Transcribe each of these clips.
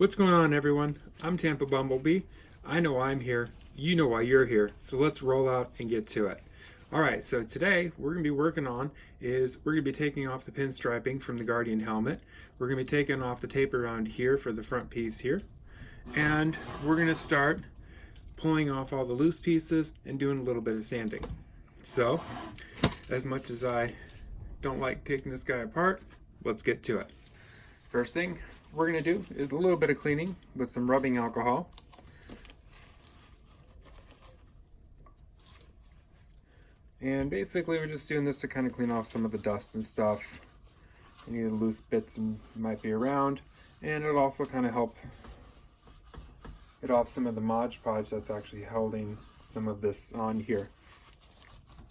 What's going on, everyone? I'm Tampa Bumblebee. I know I'm here. You know why you're here. So let's roll out and get to it. All right, so today we're going to be working on is we're going to be taking off the pinstriping from the Guardian helmet. We're going to be taking off the tape around here for the front piece here. And we're going to start pulling off all the loose pieces and doing a little bit of sanding. So, as much as I don't like taking this guy apart, let's get to it. First thing we're going to do is a little bit of cleaning with some rubbing alcohol. And basically we're just doing this to kind of clean off some of the dust and stuff, any loose bits might be around, and it'll also kind of help get off some of the Mod Podge that's actually holding some of this on here.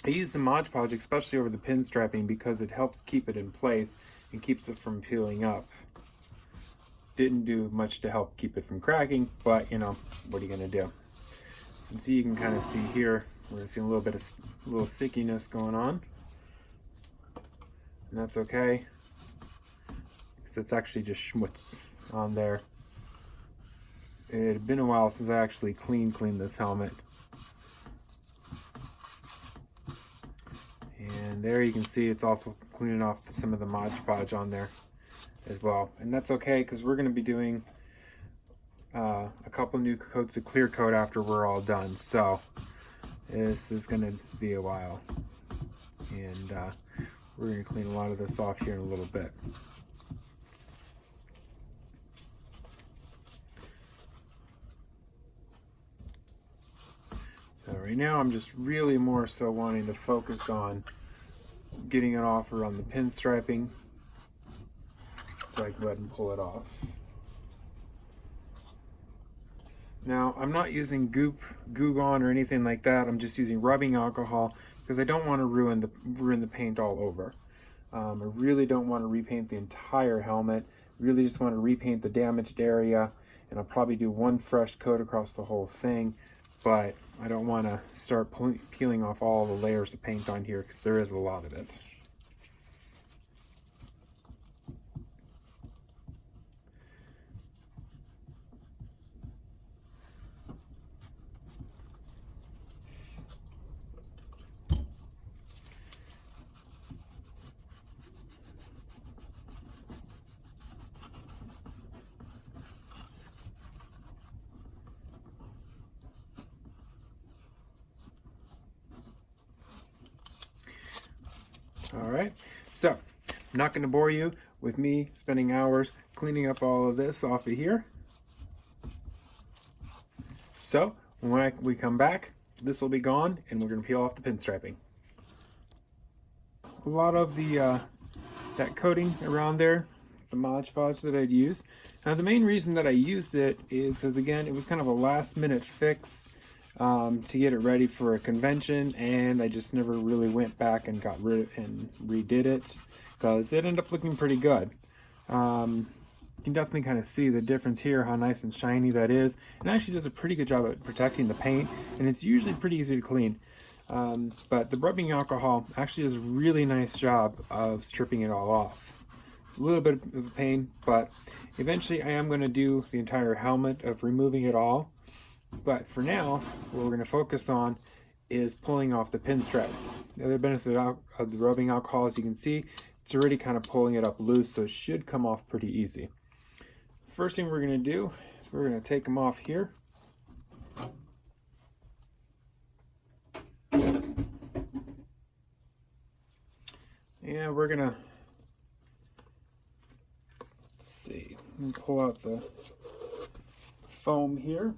I use the Mod Podge especially over the pinstriping because it helps keep it in place and keeps it from peeling up. Didn't do much to help keep it from cracking, but you know, what are you gonna do? And see, you can kind of see here, we're seeing a little bit of stickiness going on, and that's okay because it's actually just schmutz on there. It had been a while since I actually cleaned this helmet. And there you can see it's also cleaning off some of the Mod Podge on there as well. And that's okay because we're going to be doing a couple new coats of clear coat after we're all done. So this is going to be a while. And we're going to clean a lot of this off here in a little bit. So right now I'm just really more so wanting to focus on getting it off around the pinstriping so I can go ahead and pull it off. Now I'm not using Goo Gone or anything like that. I'm just using rubbing alcohol because I don't want to ruin the paint all over. I really don't want to repaint the entire helmet. Really just want to repaint the damaged area, and I'll probably do one fresh coat across the whole thing. But I don't want to start peeling off all the layers of paint on here because there is a lot of it. All right, so I'm not going to bore you with me spending hours cleaning up all of this off of here. So when we come back, this will be gone and we're going to peel off the pinstriping. A lot of the that coating around there, the Mod Podge that I'd use. Now the main reason that I used it is because, again, it was kind of a last minute fix to get it ready for a convention, and I just never really went back and got rid of and redid it because it ended up looking pretty good. You can definitely kind of see the difference here, how nice and shiny that is. It actually does a pretty good job at protecting the paint, and it's usually pretty easy to clean. But the rubbing alcohol actually does a really nice job of stripping it all off. A little bit of a pain, but eventually I am going to do the entire helmet of removing it all. But for now, what we're going to focus on is pulling off the pinstripe. The other benefit of the rubbing alcohol, as you can see, it's already kind of pulling it up loose, so it should come off pretty easy. First thing we're going to do is we're going to take them off here. And we're going to, let's see, pull out the foam here.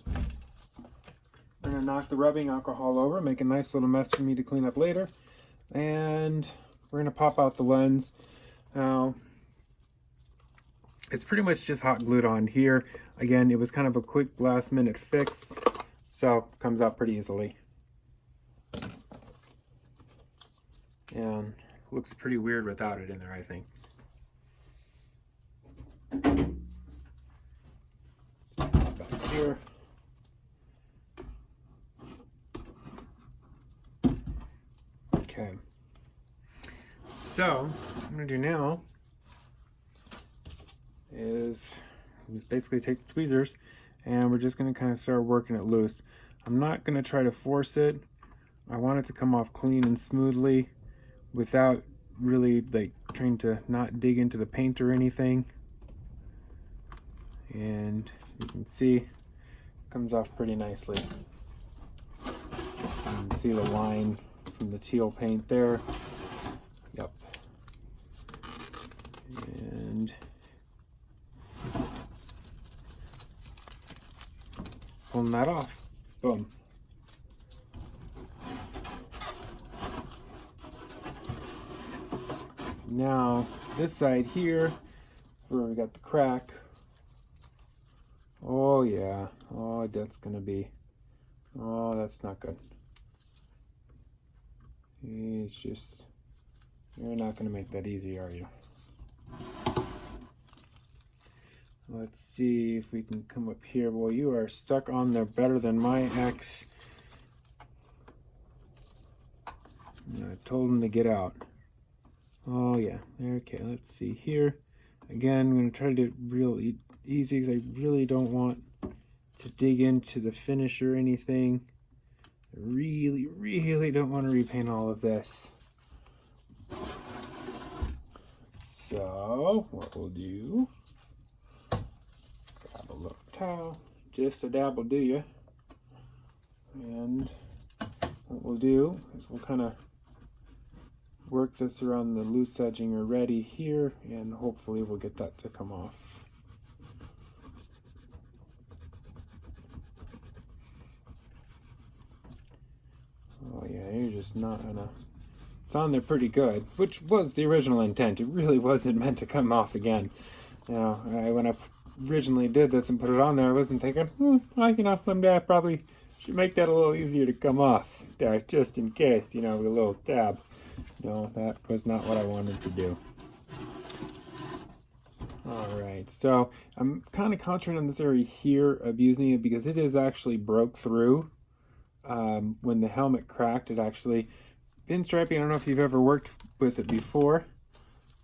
We're going to knock the rubbing alcohol over, make a nice little mess for me to clean up later. And we're going to pop out the lens. Now, it's pretty much just hot glued on here. Again, it was kind of a quick last minute fix, so it comes out pretty easily. And looks pretty weird without it in there, I think. Let's pop it back here. Okay, so what I'm going to do now is just basically take the tweezers and we're just going to kind of start working it loose. I'm not going to try to force it. I want it to come off clean and smoothly without really like trying to not dig into the paint or anything. And you can see it comes off pretty nicely. You can see the line from the teal paint there. Yep. And pulling that off. Boom. So now this side here, where we got the crack. Oh yeah. Oh, that's gonna be. Oh, that's not good. It's just. You're not gonna make that easy, are you? Let's see if we can come up here. Well, you are stuck on there better than my ex. I told him to get out. Oh yeah. Okay, let's see here. Again, I'm going to try to do it real easy because I really don't want to dig into the finish or anything. I really don't want to repaint all of this. So, what we'll do, grab a little towel, just a dab will do you. And what we'll do is we'll kind of work this around the loose edging already here, and hopefully we'll get that to come off. Oh yeah, you're just not gonna. It's on there pretty good, which was the original intent. It really wasn't meant to come off again. You know, when I originally did this and put it on there, I wasn't thinking, someday I probably should make that a little easier to come off there, just in case, with a little tab. No, that was not what I wanted to do. Alright, so I'm kind of concentrating on this area here of using it because it is actually broke through. When the helmet cracked, it actually, pinstriping, I don't know if you've ever worked with it before.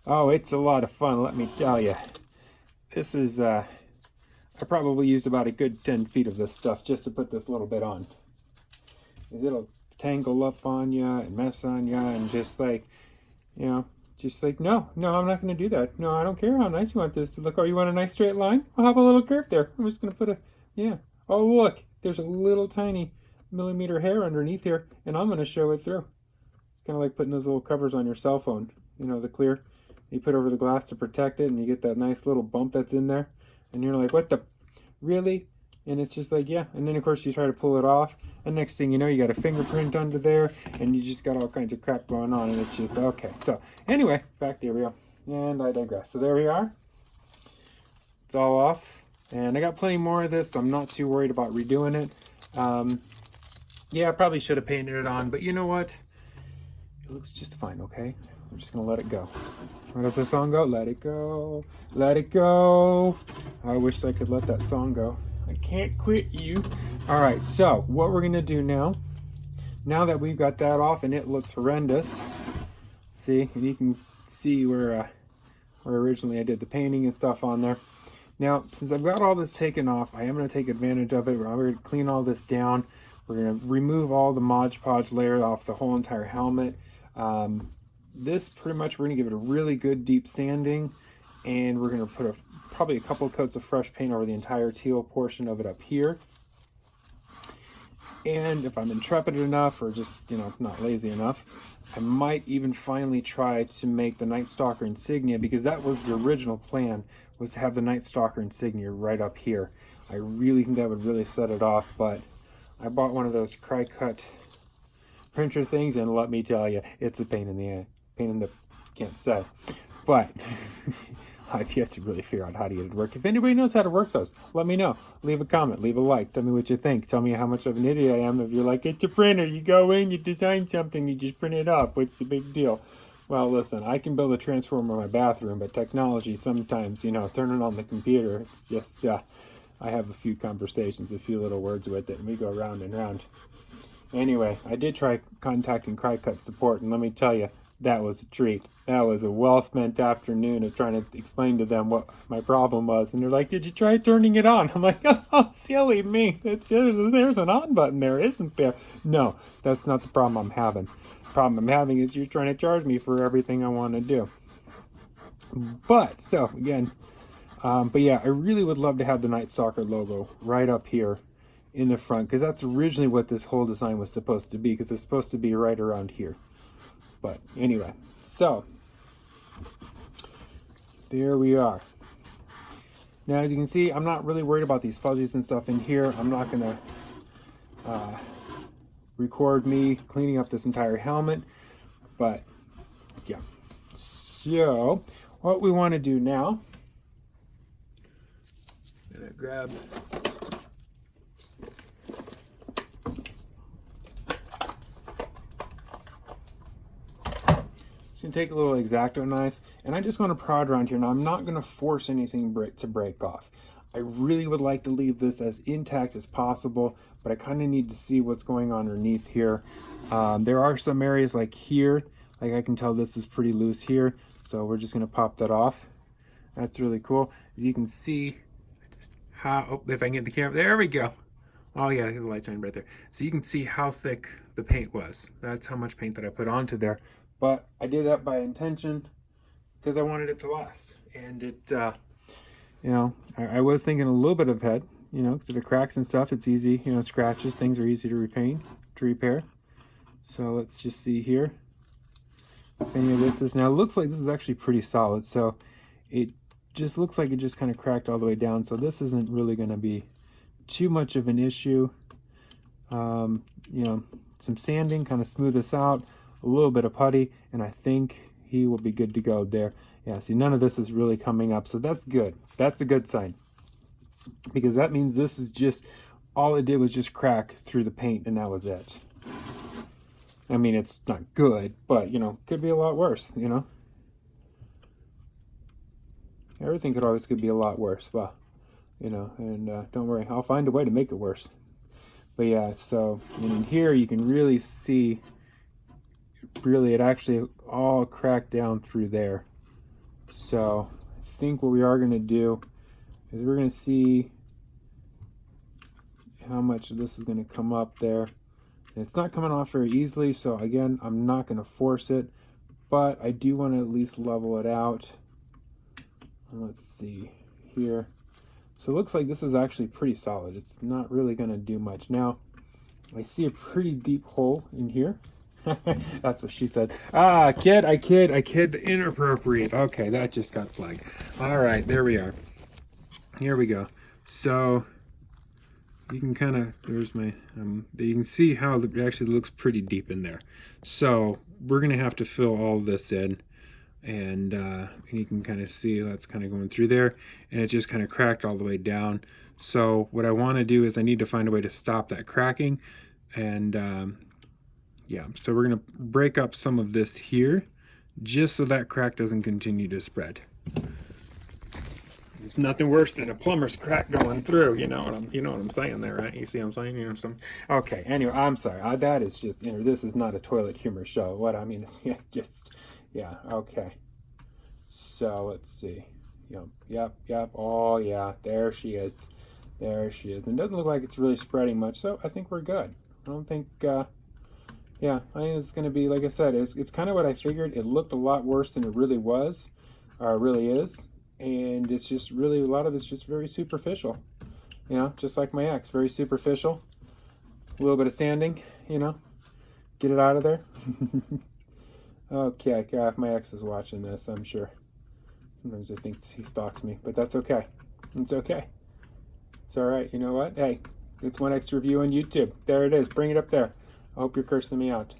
Oh, it's a lot of fun, let me tell you. This is, I probably used about a good 10 feet of this stuff just to put this little bit on. It'll tangle up on you and mess on you and just like, no, I'm not going to do that. No, I don't care how nice you want this to look. Oh, you want a nice straight line? Well, how about a little curve there? I'm just going to put oh, look, there's a little tiny millimeter hair underneath here, and I'm going to show it through. Kind of like putting those little covers on your cell phone, the clear. You put over the glass to protect it, and you get that nice little bump that's in there, and you're like, what the, really? And it's just like, yeah. And then, of course, you try to pull it off. And next thing you know, you got a fingerprint under there. And you just got all kinds of crap going on. And it's just, okay. So, anyway, back there we go. And I digress. So, there we are. It's all off. And I got plenty more of this. So I'm not too worried about redoing it. Yeah, I probably should have painted it on. But you know what? It looks just fine, okay? I'm just going to let it go. What does the song go? Let it go. Let it go. I wish I could let that song go. I can't quit you. All right, so what we're gonna do now that we've got that off and it looks horrendous, see, and you can see where originally I did the painting and stuff on there. Now, since I've got all this taken off, I am gonna take advantage of it. We're gonna clean all this down. We're gonna remove all the Mod Podge layer off the whole entire helmet. This pretty much, we're gonna give it a really good deep sanding, and we're gonna put probably a couple coats of fresh paint over the entire teal portion of it up here. And if I'm intrepid enough or just, not lazy enough, I might even finally try to make the Night Stalker insignia, because that was the original plan, was to have the Night Stalker insignia right up here. I really think that would really set it off, but I bought one of those Cry-Cut printer things, and let me tell you, it's a pain in the can't say. But I've yet to really figure out how to get it to work. If anybody knows how to work those, let me know. Leave a comment, leave a like, tell me what you think. Tell me how much of an idiot I am if you're like, it's a printer, you go in, you design something, you just print it up. What's the big deal? Well, listen, I can build a transformer in my bathroom, but technology sometimes, turning on the computer, it's just, I have a few conversations, a few little words with it, and we go round and round. Anyway, I did try contacting Cry-Cut support, and let me tell you, that was a treat. That was a well-spent afternoon of trying to explain to them what my problem was. And they're like, did you try turning it on? I'm like, oh, silly me. There's an on button there, isn't there? No, that's not the problem I'm having. The problem I'm having is you're trying to charge me for everything I want to do. But, so, again, but yeah, I really would love to have the Night Stalker logo right up here in the front, because that's originally what this whole design was supposed to be, because it's supposed to be right around here. But anyway, so there we are. Now, as you can see, I'm not really worried about these fuzzies and stuff in here. I'm not going to record me cleaning up this entire helmet, but yeah. So what we want to do now, I'm going to grab so you can take a little X-Acto knife, and I just want to prod around here. Now, I'm not going to force anything to break off. I really would like to leave this as intact as possible, but I kind of need to see what's going on underneath here. There are some areas like here, like I can tell this is pretty loose here, so we're just going to pop that off. That's really cool. As you can see, just how, oh, if I can get the camera, there we go. Oh yeah, the light shine right there. So you can see how thick the paint was. That's how much paint that I put onto there. But I did that by intention because I wanted it to last. And it, you know, I was thinking a little bit of head, you know, because if it cracks and stuff, it's easy, you know, scratches, things are easy to repaint, to repair. So let's just see here if any of this is, now it looks like this is actually pretty solid. So it just looks like it just kind of cracked all the way down. So this isn't really going to be too much of an issue. You know, some sanding, kind of smooth this out. A little bit of putty, and I think he will be good to go there. Yeah, see, none of this is really coming up, so that's good. That's a good sign, because that means this is just, all it did was just crack through the paint, and that was it. I mean, it's not good, but, you know, could be a lot worse, you know? Everything could be a lot worse, well, you know, and don't worry, I'll find a way to make it worse. But yeah, so in here you can really see, really it actually all cracked down through there. So I think what we are going to do is we're going to see how much of this is going to come up there. And it's not coming off very easily, so again, I'm not going to force it, but I do want to at least level it out. Let's see here. So it looks like this is actually pretty solid. It's not really going to do much. Now I see a pretty deep hole in here. That's what she said. Ah, I kid, inappropriate. Okay, that just got flagged. All right, there we are. Here we go. So you can kind of, there's my, you can see how it actually looks pretty deep in there. So we're going to have to fill all this in. And you can kind of see that's kind of going through there, and it just kind of cracked all the way down. So what I want to do is I need to find a way to stop that cracking. And yeah, so we're going to break up some of this here just so that crack doesn't continue to spread. It's nothing worse than a plumber's crack going through. You know what I'm saying there, right? You see what I'm saying? You know something? Okay. Anyway, I'm sorry. That is just, you know, this is not a toilet humor show. What I mean is, just, yeah. Okay. So let's see. Yep. Oh yeah. There she is. There she is. And it doesn't look like it's really spreading much. So I think we're good. I don't think. Yeah. I think it's going to be, like I said, it's kind of what I figured. It looked a lot worse than it really was, or really is. And it's just really, a lot of it's just very superficial, you know, just like my ex, very superficial. A little bit of sanding, you know, get it out of there. Okay, if my ex is watching this, I'm sure. Sometimes I think he stalks me, but that's okay. It's okay. It's all right. You know what? Hey, it's one extra view on YouTube. There it is. Bring it up there. I hope you're cursing me out.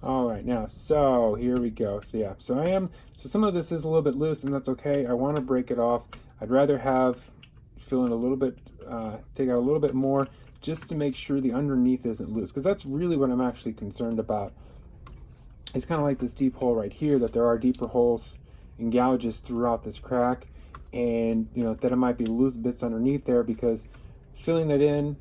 All right, now, so here we go. So yeah, so some of this is a little bit loose, and that's okay. I want to break it off. I'd rather fill in a little bit, take out a little bit more, just to make sure the underneath isn't loose, because that's really what I'm actually concerned about. It's kind of like this deep hole right here, that there are deeper holes and gouges throughout this crack, and you know that it might be loose bits underneath there, because filling that in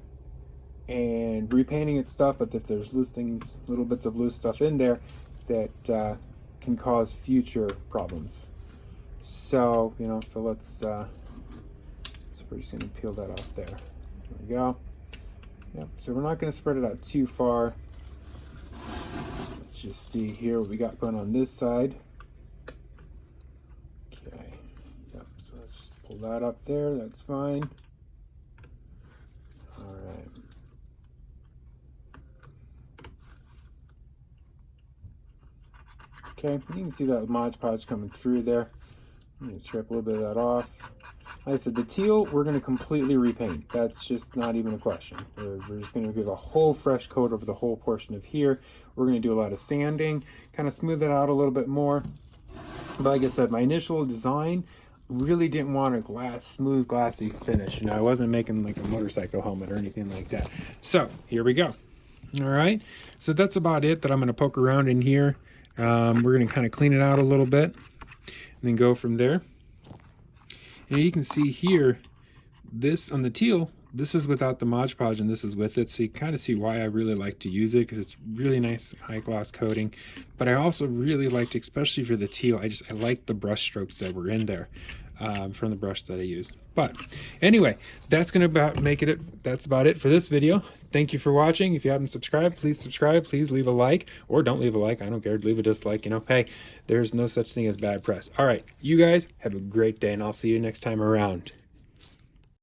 and repainting it stuff, but if there's loose things, little bits of loose stuff in there, that can cause future problems. So, you know, so let's, so we're just gonna peel that off there. There we go. Yep, so we're not gonna spread it out too far. Let's just see here what we got going on this side. Okay, yep, so let's just pull that up there, that's fine. All right. Okay, you can see that Mod Podge coming through there. I'm going to strip a little bit of that off. Like I said, the teal, we're going to completely repaint. That's just not even a question. We're just going to give a whole fresh coat over the whole portion of here. We're going to do a lot of sanding, kind of smooth it out a little bit more. But like I said, my initial design really didn't want a smooth, glassy finish. You know, I wasn't making like a motorcycle helmet or anything like that. So here we go. All right, so that's about it that I'm going to poke around in here. We're going to kind of clean it out a little bit and then go from there. And you can see here, this on the teal, this is without the Mod Podge and this is with it. So you kind of see why I really like to use it, because it's really nice high gloss coating. But I also really liked, especially for the teal, I like the brush strokes that were in there from the brush that I use. But anyway, that's going to that's about it for this video. Thank you for watching. If you haven't subscribed, please subscribe. Please leave a like, or don't leave a like. I don't care. Leave a dislike. You know, hey, there's no such thing as bad press. All right, you guys have a great day, and I'll see you next time around.